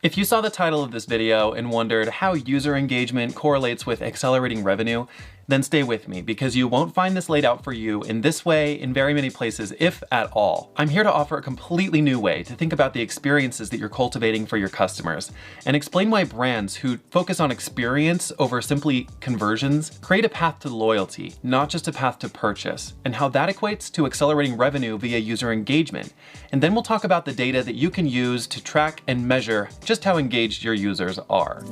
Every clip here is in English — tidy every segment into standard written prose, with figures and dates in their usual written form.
If you saw the title of this video and wondered how user engagement correlates with accelerating revenue, then stay with me because you won't find this laid out for you in this way in very many places, if at all. I'm here to offer a completely new way to think about the experiences that you're cultivating for your customers and explain why brands who focus on experience over simply conversions create a path to loyalty, not just a path to purchase, and how that equates to accelerating revenue via user engagement. And then we'll talk about the data that you can use to track and measure just how engaged your users are.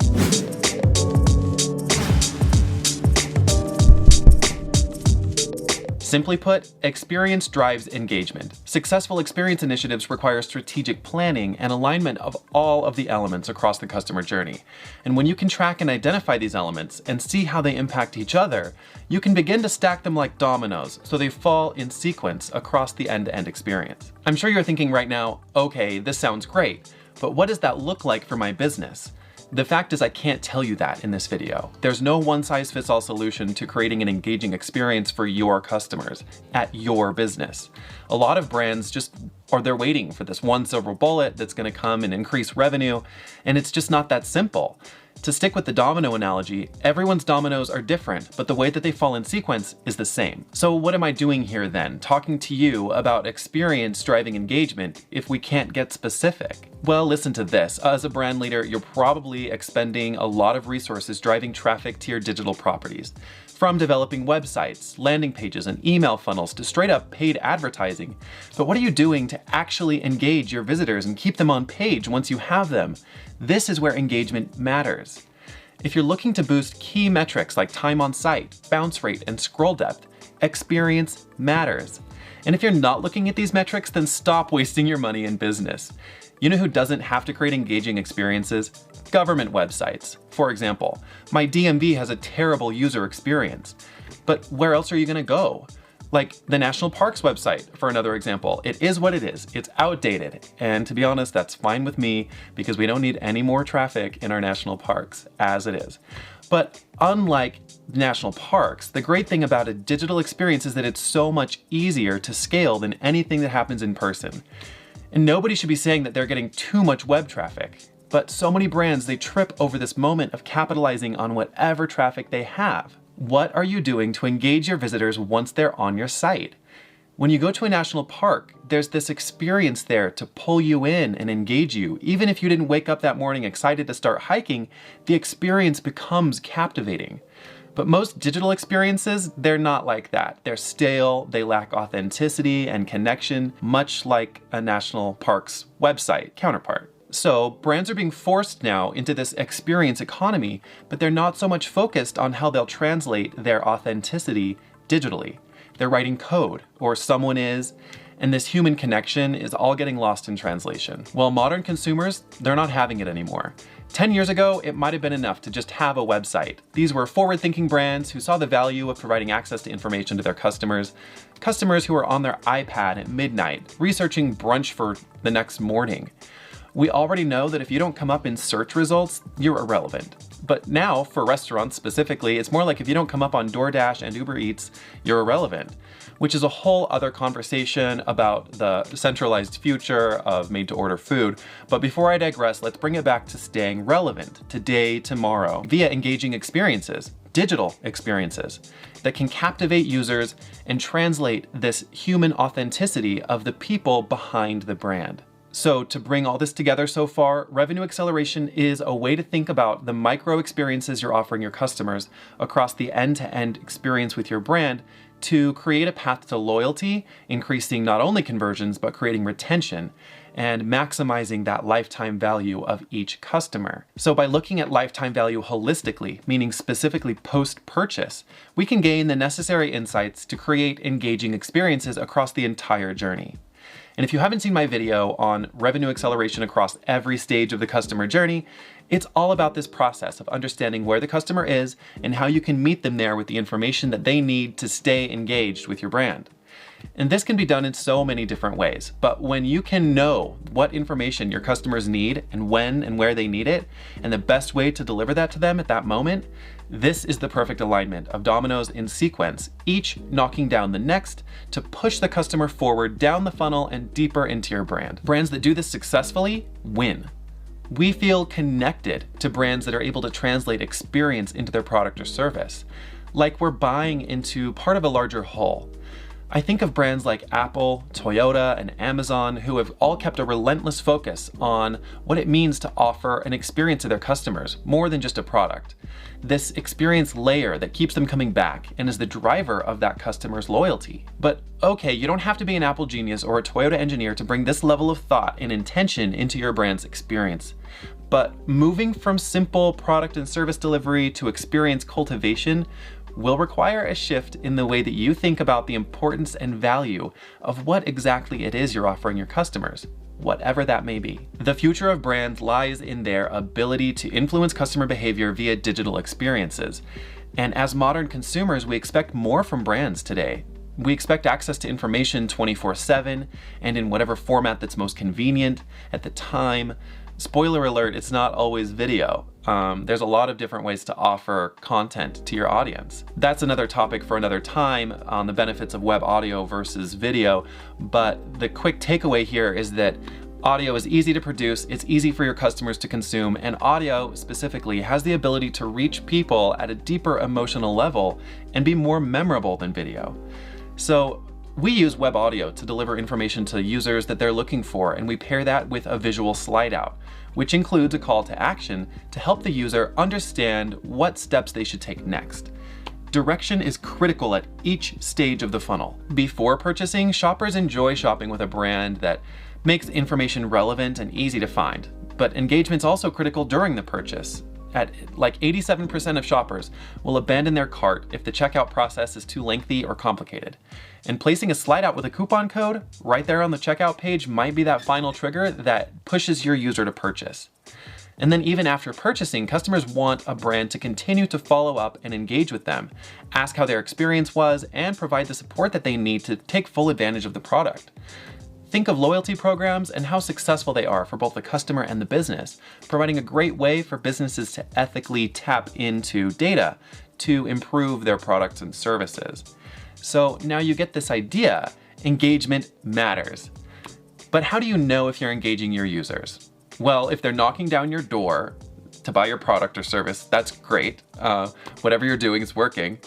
Simply put, experience drives engagement. Successful experience initiatives require strategic planning and alignment of all of the elements across the customer journey. And when you can track and identify these elements and see how they impact each other, you can begin to stack them like dominoes so they fall in sequence across the end-to-end experience. I'm sure you're thinking right now, okay, this sounds great, but what does that look like for my business? The fact is I can't tell you that in this video. There's no one-size-fits-all solution to creating an engaging experience for your customers at your business. A lot of brands they're waiting for this one silver bullet that's gonna come and increase revenue, and it's just not that simple. To stick with the domino analogy, everyone's dominoes are different, but the way that they fall in sequence is the same. So what am I doing here then, talking to you about experience driving engagement if we can't get specific? Well, listen to this. As a brand leader, you're probably expending a lot of resources driving traffic to your digital properties. From developing websites, landing pages, and email funnels to straight up paid advertising. But what are you doing to actually engage your visitors and keep them on page once you have them? This is where engagement matters. If you're looking to boost key metrics like time on site, bounce rate, and scroll depth, experience matters. And if you're not looking at these metrics, then stop wasting your money in business. You know who doesn't have to create engaging experiences? Government websites. For example, my DMV has a terrible user experience. But where else are you gonna go? Like the National Parks website, for another example. It is what it is. It's outdated. And to be honest, that's fine with me because we don't need any more traffic in our national parks as it is. But unlike national parks, the great thing about a digital experience is that it's so much easier to scale than anything that happens in person. And nobody should be saying that they're getting too much web traffic. But so many brands, they trip over this moment of capitalizing on whatever traffic they have. What are you doing to engage your visitors once they're on your site? When you go to a national park, there's this experience there to pull you in and engage you. Even if you didn't wake up that morning excited to start hiking, the experience becomes captivating. But most digital experiences, they're not like that. They're stale, they lack authenticity and connection, much like a national park's website counterpart. So brands are being forced now into this experience economy, but they're not so much focused on how they'll translate their authenticity digitally. They're writing code, or someone is, and this human connection is all getting lost in translation. Well, modern consumers, they're not having it anymore. 10 years ago, it might have been enough to just have a website. These were forward-thinking brands who saw the value of providing access to information to their customers who were on their iPad at midnight, researching brunch for the next morning. We already know that if you don't come up in search results, you're irrelevant. But now, for restaurants specifically, it's more like if you don't come up on DoorDash and Uber Eats, you're irrelevant, which is a whole other conversation about the centralized future of made-to-order food. But before I digress, let's bring it back to staying relevant today, tomorrow, via engaging experiences, digital experiences that can captivate users and translate this human authenticity of the people behind the brand. So to bring all this together so far, revenue acceleration is a way to think about the micro experiences you're offering your customers across the end-to-end experience with your brand to create a path to loyalty, increasing not only conversions, but creating retention and maximizing that lifetime value of each customer. So by looking at lifetime value holistically, meaning specifically post-purchase, we can gain the necessary insights to create engaging experiences across the entire journey. And if you haven't seen my video on revenue acceleration across every stage of the customer journey, it's all about this process of understanding where the customer is and how you can meet them there with the information that they need to stay engaged with your brand. And this can be done in so many different ways, but when you can know what information your customers need and when and where they need it, and the best way to deliver that to them at that moment, this is the perfect alignment of dominoes in sequence, each knocking down the next to push the customer forward down the funnel and deeper into your brand. Brands that do this successfully win. We feel connected to brands that are able to translate experience into their product or service, like we're buying into part of a larger whole. I think of brands like Apple, Toyota, and Amazon who have all kept a relentless focus on what it means to offer an experience to their customers, more than just a product. This experience layer that keeps them coming back and is the driver of that customer's loyalty. But okay, you don't have to be an Apple genius or a Toyota engineer to bring this level of thought and intention into your brand's experience. But moving from simple product and service delivery to experience cultivation will require a shift in the way that you think about the importance and value of what exactly it is you're offering your customers, whatever that may be. The future of brands lies in their ability to influence customer behavior via digital experiences. And as modern consumers, we expect more from brands today. We expect access to information 24/7 and in whatever format that's most convenient at the time. Spoiler alert, it's not always video. There's a lot of different ways to offer content to your audience. That's another topic for another time on the benefits of web audio versus video, but the quick takeaway here is that audio is easy to produce, it's easy for your customers to consume, and audio specifically has the ability to reach people at a deeper emotional level and be more memorable than video. So we use web audio to deliver information to users that they're looking for, and we pair that with a visual slide out, which includes a call to action to help the user understand what steps they should take next. Direction is critical at each stage of the funnel. Before purchasing, shoppers enjoy shopping with a brand that makes information relevant and easy to find, but engagement's also critical during the purchase. At like 87% of shoppers will abandon their cart if the checkout process is too lengthy or complicated. And placing a slide out with a coupon code right there on the checkout page might be that final trigger that pushes your user to purchase. And then even after purchasing, customers want a brand to continue to follow up and engage with them, ask how their experience was, and provide the support that they need to take full advantage of the product. Think of loyalty programs and how successful they are for both the customer and the business, providing a great way for businesses to ethically tap into data to improve their products and services. So now you get this idea, engagement matters. But how do you know if you're engaging your users? Well, if they're knocking down your door to buy your product or service, that's great. Whatever you're doing is working.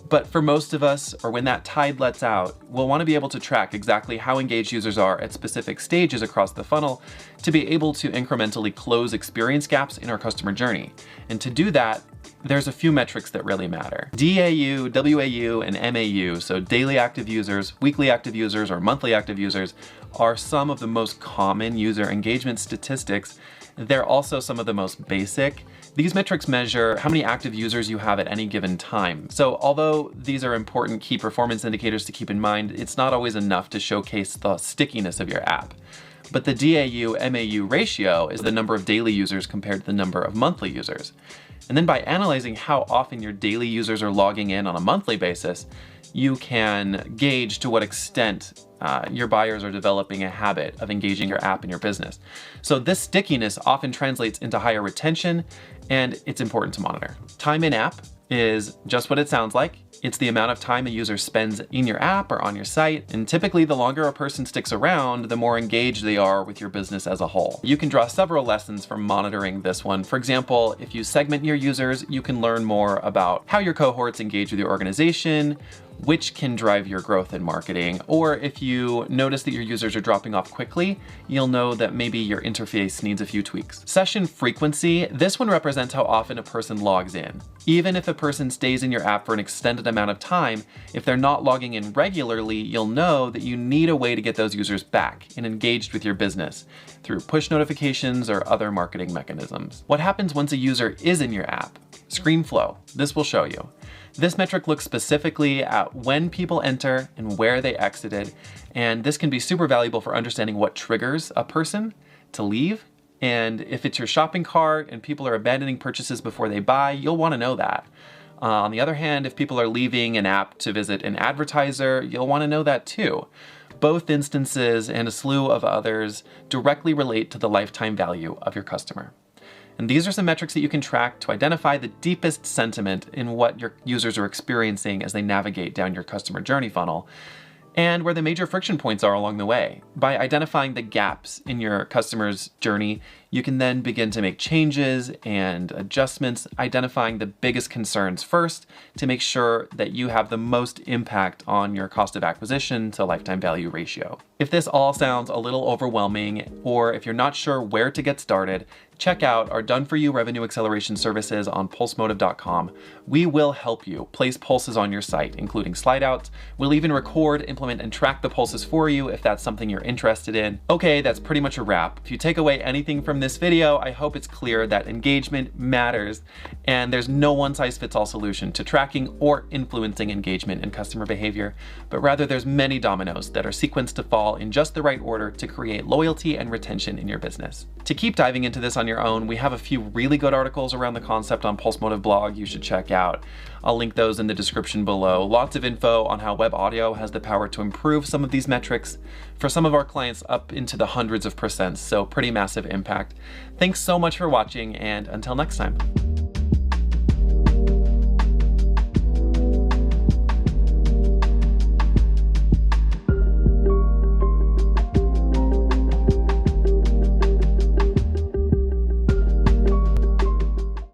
But for most of us, or when that tide lets out, we'll want to be able to track exactly how engaged users are at specific stages across the funnel to be able to incrementally close experience gaps in our customer journey. And to do that, there's a few metrics that really matter. DAU, WAU, and MAU, so daily active users, weekly active users, or monthly active users, are some of the most common user engagement statistics. They're also some of the most basic. These metrics measure how many active users you have at any given time. So although these are important key performance indicators to keep in mind, it's not always enough to showcase the stickiness of your app. But the DAU-MAU ratio is the number of daily users compared to the number of monthly users. And then by analyzing how often your daily users are logging in on a monthly basis, you can gauge to what extent your buyers are developing a habit of engaging your app and your business. So this stickiness often translates into higher retention, and it's important to monitor. Time in app is just what it sounds like. It's the amount of time a user spends in your app or on your site, and typically the longer a person sticks around, the more engaged they are with your business as a whole. You can draw several lessons from monitoring this one. For example, if you segment your users, you can learn more about how your cohorts engage with your organization, which can drive your growth in marketing. Or if you notice that your users are dropping off quickly, you'll know that maybe your interface needs a few tweaks. Session frequency, this one represents how often a person logs in. Even if a person stays in your app for an extended amount of time, if they're not logging in regularly, you'll know that you need a way to get those users back and engaged with your business through push notifications or other marketing mechanisms. What happens once a user is in your app? Screen flow, this will show you. This metric looks specifically at when people enter and where they exited, and this can be super valuable for understanding what triggers a person to leave. And if it's your shopping cart and people are abandoning purchases before they buy, you'll want to know that. On the other hand, if people are leaving an app to visit an advertiser, you'll want to know that too. Both instances and a slew of others directly relate to the lifetime value of your customer. And these are some metrics that you can track to identify the deepest sentiment in what your users are experiencing as they navigate down your customer journey funnel. and where the major friction points are along the way. By identifying the gaps in your customer's journey, you can then begin to make changes and adjustments, identifying the biggest concerns first to make sure that you have the most impact on your cost of acquisition to lifetime value ratio. If this all sounds a little overwhelming, or if you're not sure where to get started, check out our done-for-you revenue acceleration services on pulsemotive.com. We will help you place pulses on your site, including slide outs. We'll even record, implement, and track the pulses for you if that's something you're interested in. Okay, that's pretty much a wrap. If you take away anything from this video, I hope it's clear that engagement matters, and there's no one-size-fits-all solution to tracking or influencing engagement and customer behavior, but rather there's many dominoes that are sequenced to fall in just the right order to create loyalty and retention in your business. To keep diving into this on your own, we have a few really good articles around the concept on Pulse Motive blog you should check out. I'll link those in the description below. Lots of info on how web audio has the power to improve some of these metrics. For some of our clients, up into the hundreds of %, so pretty massive impact. Thanks so much for watching, and until next time.